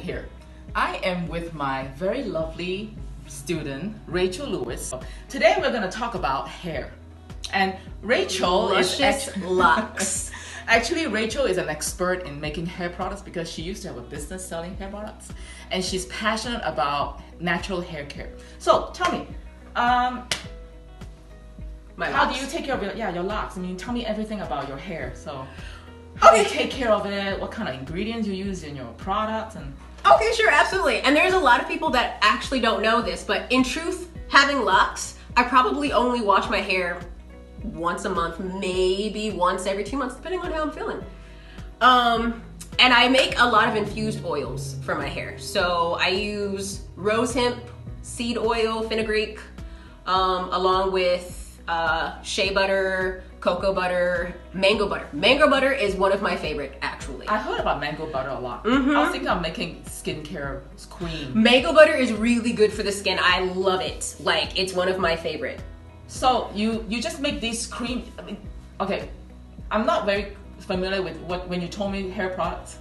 Here. I am with my very lovely student, Rachel Lewis. Today we're going to talk about hair. And Rachel Luscious locks. Actually, Rachel is an expert in making hair products because she used to have a business selling hair products. And she's passionate about natural hair care. So tell me, how do you take care of your locks? I mean, tell me everything about your hair. So how do you take care of it? What kind of ingredients you use in your products? And Okay, sure, absolutely. And there's a lot of people that actually don't know this, but in truth, having locks, I probably only wash my hair once a month, maybe once every 2 months, depending on how I'm feeling. And I make a lot of infused oils for my hair. So I use rose hemp, seed oil, fenugreek, along with shea butter, cocoa butter, mango butter. Mango butter is one of my favorite, actually. I heard about mango butter a lot. I was thinking of making skincare cream. Mango butter is really good for the skin. I love it. Like, it's one of my favorite. So you just make these cream. I mean, okay, I'm not very familiar with when you told me hair products.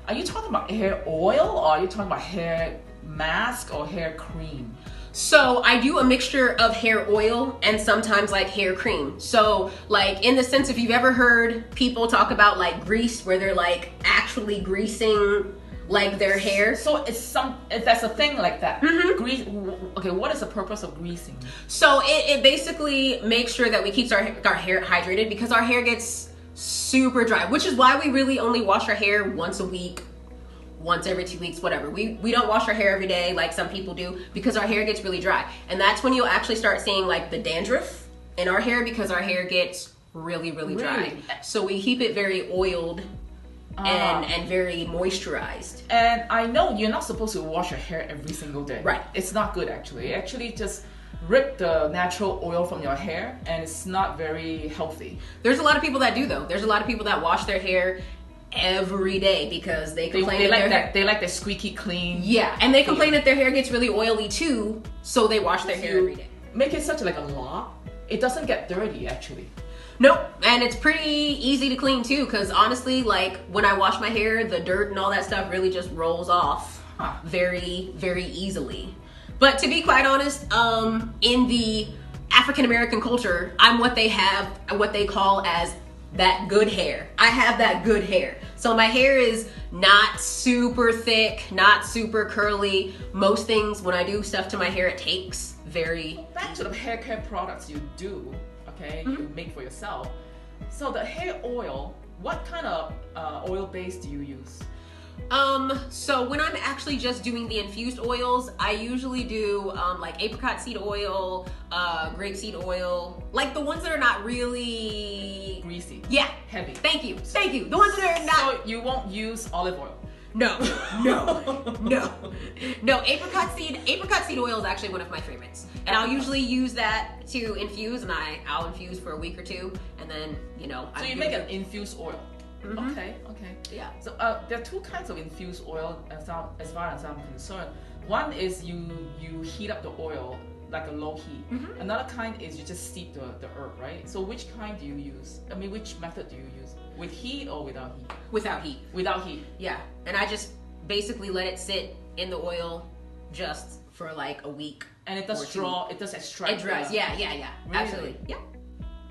Are you talking about hair oil, or are you talking about hair mask or hair cream? So I do a mixture of hair oil and sometimes like hair cream. So like in the sense, if you've ever heard people talk about like grease, where they're like actually greasing like their hair. So that's a thing like that. Grease. Okay, what is the purpose of greasing? So it basically makes sure that we keep our hair hydrated, because our hair gets super dry, which is why we really only wash our hair once a week, once every 2 weeks, whatever. We don't wash our hair every day like some people do, because our hair gets really dry. And that's when you'll actually start seeing like the dandruff in our hair, because our hair gets really dry. So we keep it very oiled and very moisturized. And I know you're not supposed to wash your hair every single day. Right. It's not good actually. It actually just rip the natural oil from your hair, and it's not very healthy. There's a lot of people that do though. There's a lot of people that wash their hair every day because they complain they like the squeaky clean. Yeah, and they complain that their hair gets really oily too, so they wash their hair every day. Make it such like a lock, it doesn't get dirty actually. Nope, and it's pretty easy to clean too, because honestly, like when I wash my hair, the dirt and all that stuff really just rolls off very easily. But to be quite honest, in the African American culture, I'm what they call as that good hair. I have that good hair. So my hair is not super thick, not super curly. Most things, when I do stuff to my hair, it takes very... Back to the hair care products you do, okay, you make for yourself. So the hair oil, what kind of oil base do you use? So when I'm actually just doing the infused oils, I usually do like apricot seed oil, grapeseed oil, like the ones that are not really greasy. Yeah. Heavy. Thank you. The ones that are not. So you won't use olive oil? No. Apricot seed oil is actually one of my favorites. And I'll usually use that to infuse, and I'll infuse for a week or two, and then, So you make an infused oil? Okay. Yeah. So there are two kinds of infused oil as far as I'm concerned. One is you heat up the oil like a low heat. Another kind is you just steep the herb, right? So which kind do you use? I mean, which method do you use? With heat or without heat? Without heat. Without heat. Yeah. And I just basically let it sit in the oil just for like a week. And it does extract. It dries. Yeah. Really? Absolutely. Yeah.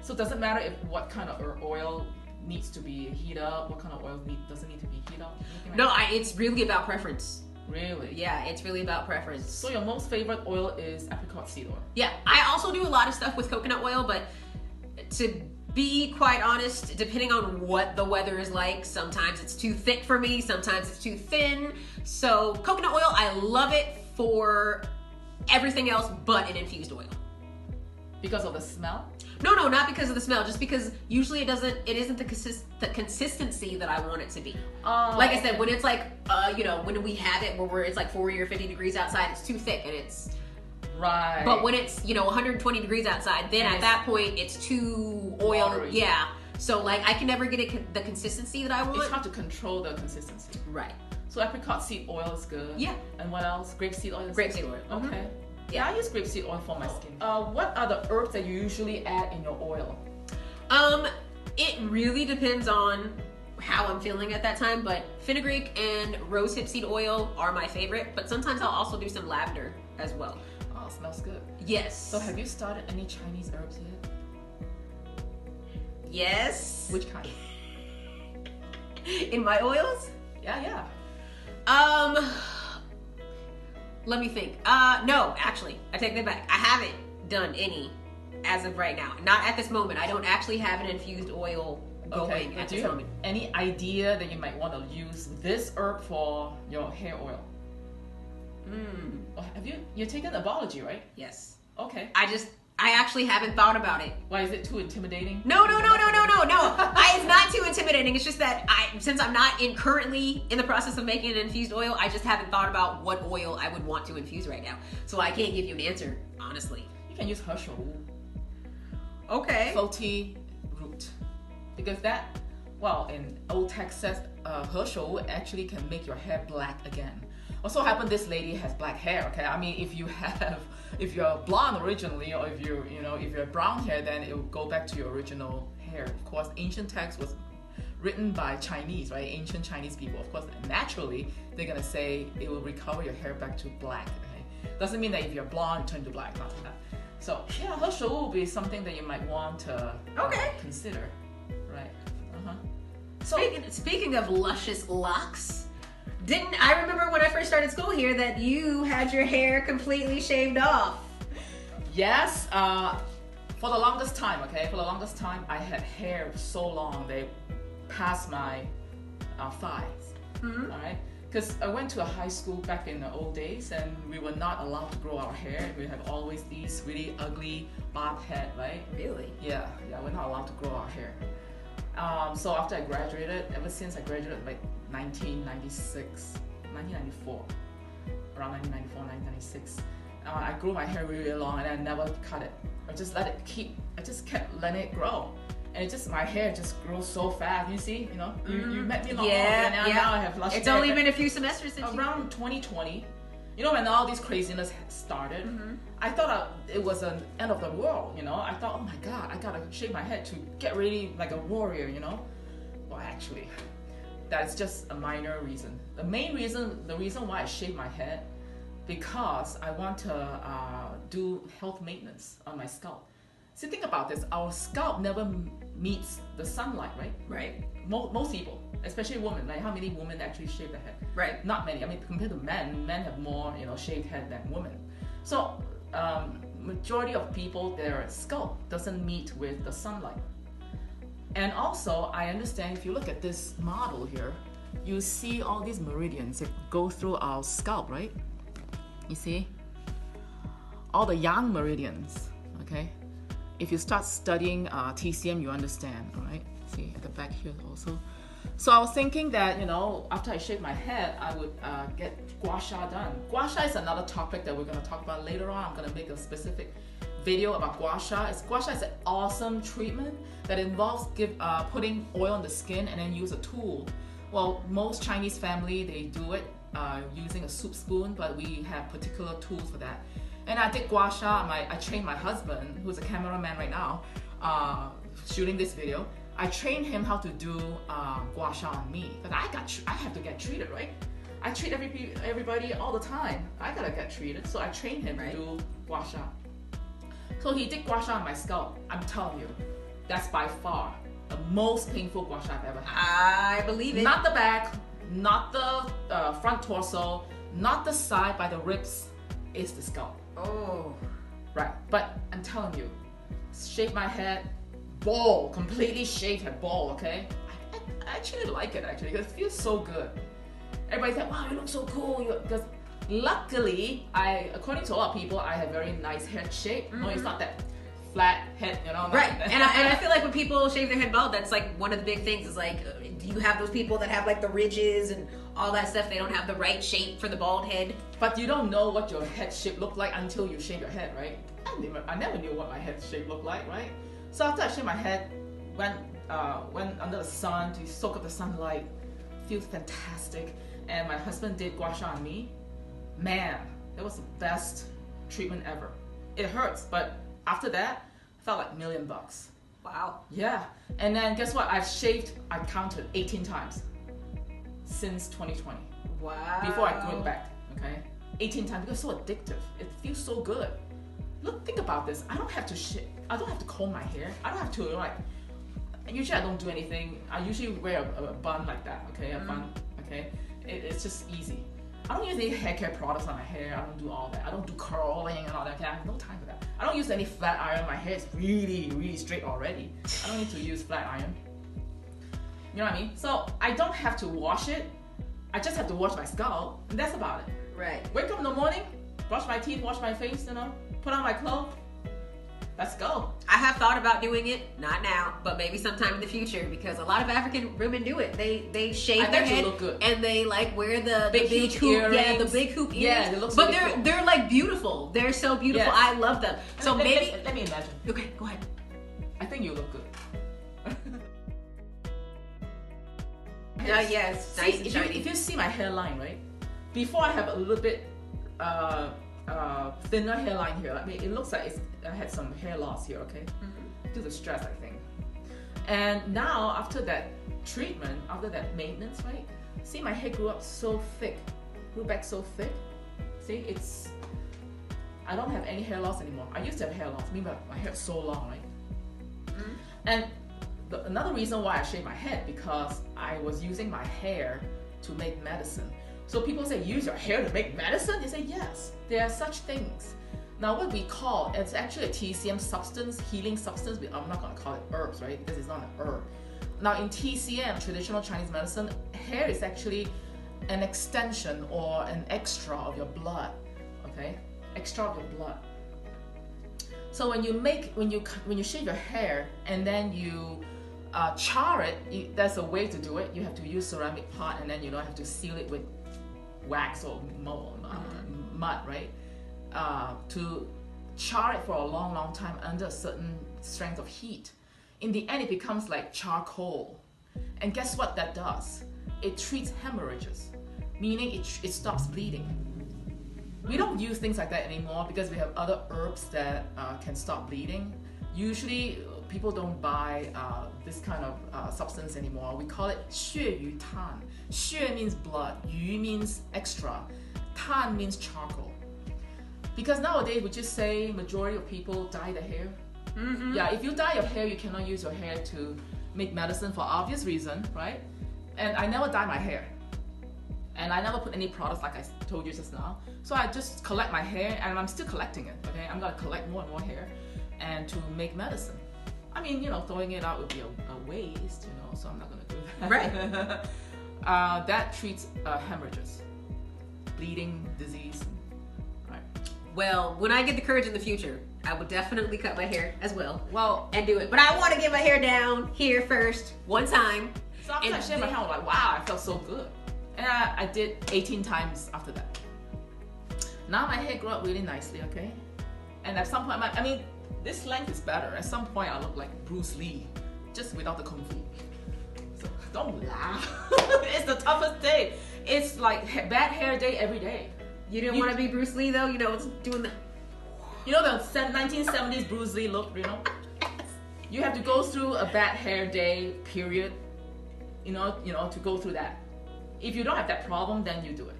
So does it matter what kind of oil needs to be heated up? What kind of oil doesn't need to be heated up? No, it's really about preference. Really? Yeah, it's really about preference. So your most favorite oil is apricot seed oil? Yeah, I also do a lot of stuff with coconut oil, but to be quite honest, depending on what the weather is like, sometimes it's too thick for me, sometimes it's too thin. So coconut oil, I love it for everything else but an infused oil. Because of the smell? No, not because of the smell. Just because usually it isn't the consistency that I want it to be. Like I said, when it's like, when we have it where it's like 40 or 50 degrees outside, it's too thick and it's... Right. But when it's, 120 degrees outside, then at that point, it's too oil. Watery. Yeah. So, like, I can never get the consistency that I want. It's hard to control the consistency. Right. So apricot seed oil is good. Yeah. And what else? Grapeseed oil is Grapeseed good. oil. Okay. Yeah. I use grapeseed oil for my skin. What are the herbs that you usually add in your oil? It really depends on how I'm feeling at that time, but fenugreek and rosehip seed oil are my favorite, but sometimes I'll also do some lavender as well. Oh, it smells good. Yes. So have you started any Chinese herbs yet? Yes. Which kind? In my oils? Yeah. Let me think. No, actually, I take that back. I haven't done any as of right now. Not at this moment. I don't actually have an infused oil going at Do this you have moment. any idea that you might want to use this herb for your hair oil? Have you're taken herbology, right? Yes. Okay. I actually haven't thought about it. Why, is it too intimidating? No. It's not too intimidating. It's just that since I'm not currently in the process of making an infused oil, I just haven't thought about what oil I would want to infuse right now. So I can't give you an answer, honestly. You can use Herschel. Okay. Floaty root. Because in old Texas, Herschel actually can make your hair black again. Also happened this lady has black hair, okay? I mean, if you're blonde originally, or if you're brown hair, then it will go back to your original hair. Of course, ancient text was written by Chinese, right? Ancient Chinese people. Of course, naturally, they're gonna say it will recover your hair back to black, okay? Doesn't mean that if you're blonde, turn to black, not that. So, yeah, Herschel will be something that you might want to consider, right? So, speaking of luscious locks, I remember when I first started school here that you had your hair completely shaved off? Yes, for the longest time, I had hair so long they passed my thighs. All right, because I went to a high school back in the old days, and we were not allowed to grow our hair. We have always these really ugly bob head, right? Really? Yeah, we're not allowed to grow our hair. So after I graduated, ever since I graduated like 1994, around 1996, I grew my hair really long and I never cut it. I just kept letting it grow. And my hair just grows so fast. You see, you met me long ago, and now I have lush hair. It's only been a few semesters since around 2020. When all this craziness started, I thought it was an end of the world, I thought, oh my God, I gotta shave my head to get ready like a warrior, Well, actually, that's just a minor reason. The reason why I shave my head, because I want to do health maintenance on my scalp. See, think about this. Our scalp never meets the sunlight, right? Right. Most people, especially women, like how many women actually shave their head? Right. Not many. I mean, compared to men have more, shaved head than women. So, majority of people, their scalp doesn't meet with the sunlight. And also, I understand if you look at this model here, you see all these meridians that go through our scalp, right? You see? All the yang meridians, okay? If you start studying TCM, you understand, all right? See, at the back here also. So I was thinking that, after I shave my head, I would get gua sha done. Gua sha is another topic that we're going to talk about later on. I'm going to make a specific video about gua sha. Gua sha is an awesome treatment that involves putting oil on the skin and then use a tool. Well, most Chinese family, they do it using a soup spoon, but we have particular tools for that. And I did gua sha. I trained my husband, who's a cameraman right now, shooting this video. I trained him how to do gua sha on me, because I have to get treated, right? I treat everybody all the time. I gotta get treated, so I trained him to do gua sha. So he did gua sha on my scalp. I'm telling you, that's by far the most painful gua sha I've ever had. I believe it. Not the back, not the front torso, not the side by the ribs. It's the scalp. Oh. Right, but I'm telling you, shave my head, bald, completely shaved head, bald, okay? I actually like it, because it feels so good. Everybody's like, wow, you look so cool. Because luckily, according to a lot of people, I have very nice head shape. No, it's not that flat head, you know. Right. And I feel like when people shave their head bald, that's like one of the big things is like, do you have those people that have like the ridges and all that stuff? They don't have the right shape for the bald head. But you don't know what your head shape look like until you shave your head, right? I never knew what my head shape looked like, right? So after I shaved my head, went under the sun to soak up the sunlight, feels fantastic. And my husband did gua sha on me. Man, that was the best treatment ever. It hurts, but after that, I felt like $1 million. Wow. Yeah. And then guess what? I've shaved, I counted 18 times since 2020. Wow. Before I grew it back, okay? 18 times because it's so addictive. It feels so good. Look, think about this. I don't have to comb my hair. I don't have to usually I don't do anything. I usually wear a bun like that, okay? A bun, okay? It's just easy. I don't use any hair care products on my hair. I don't do all that. I don't do curling and all that. Okay? I have no time for that. I don't use any flat iron. My hair is really, really straight already. I don't need to use flat iron. You know what I mean? So I don't have to wash it. I just have to wash my scalp, and that's about it. Right. Wake up in the morning, brush my teeth, wash my face, put on my clothes. Let's go. I have thought about doing it, not now, but maybe sometime in the future, because a lot of African women do it. They shave their head look good. And they like wear the big hoop earrings. Yeah, the big hoop earrings. Yeah, it looks but really cool. they're like beautiful. They're so beautiful. Yes. I love them. So let maybe me imagine. Okay, go ahead. I think you look good. Yes, nice and shiny. If you see my hairline, right? Before I have a little bit thinner hairline here. I mean, it looks like I had some hair loss here, okay? Due to stress, I think. And now, after that treatment, after that maintenance, right? See, my hair grew back so thick. See, I don't have any hair loss anymore. I used to have hair loss, meanwhile my hair is so long, right? And another reason why I shaved my head, because I was using my hair to make medicine. So people say, use your hair to make medicine? They say, yes, there are such things. Now what we call, it's actually a TCM substance, healing substance. I'm not going to call it herbs, right? Because it's not an herb. Now in TCM, traditional Chinese medicine, hair is actually an extension or an extra of your blood, okay? Extra of your blood. So when you shave your hair and then you char it, there's a way to do it. You have to use ceramic pot, and then you don't have to seal it with wax or mud, right? To char it for a long, long time under a certain strength of heat. In the end, it becomes like charcoal. And guess what that does? It treats hemorrhages, meaning it stops bleeding. We don't use things like that anymore because we have other herbs that can stop bleeding. Usually, people don't buy this kind of substance anymore. We call it 血鱼炭. 血 means blood, 鱼 means extra, 炭 means charcoal. Because nowadays, we just say majority of people dye their hair. Yeah, if you dye your hair, you cannot use your hair to make medicine for obvious reason, right? And I never dye my hair. And I never put any products like I told you just now. So I just collect my hair, and I'm still collecting it, okay? I'm gonna collect more and more hair and to make medicine. I mean, throwing it out would be a waste, so I'm not gonna do that. Right. That treats hemorrhages, bleeding, disease, right? Well, when I get the courage in the future, I will definitely cut my hair as well. Well, and do it. But I want to get my hair down here first, one time. So after I shaved my hair, I was like, wow, I felt so good. And I did 18 times after that. Now my hair grew up really nicely, okay? And at some point, this length is better. At some point, I look like Bruce Lee, just without the kung fu. So don't laugh. It's the toughest day. It's like bad hair day every day. You didn't want to be Bruce Lee though? It's doing the... the 1970s Bruce Lee look, You have to go through a bad hair day period, to go through that. If you don't have that problem, then you do it.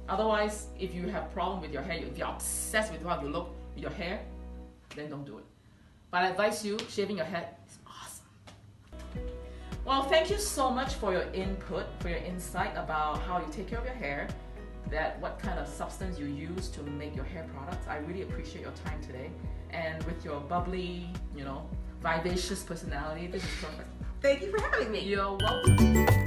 Otherwise, if you have problem with your hair, if you're obsessed with how you look with your hair, then don't do it. But I advise you, shaving your head is awesome. Well, thank you so much for your input, for your insight about how you take care of your hair, what kind of substance you use to make your hair products. I really appreciate your time today. And with your bubbly, vivacious personality, this is perfect. Thank you for having me. You're welcome.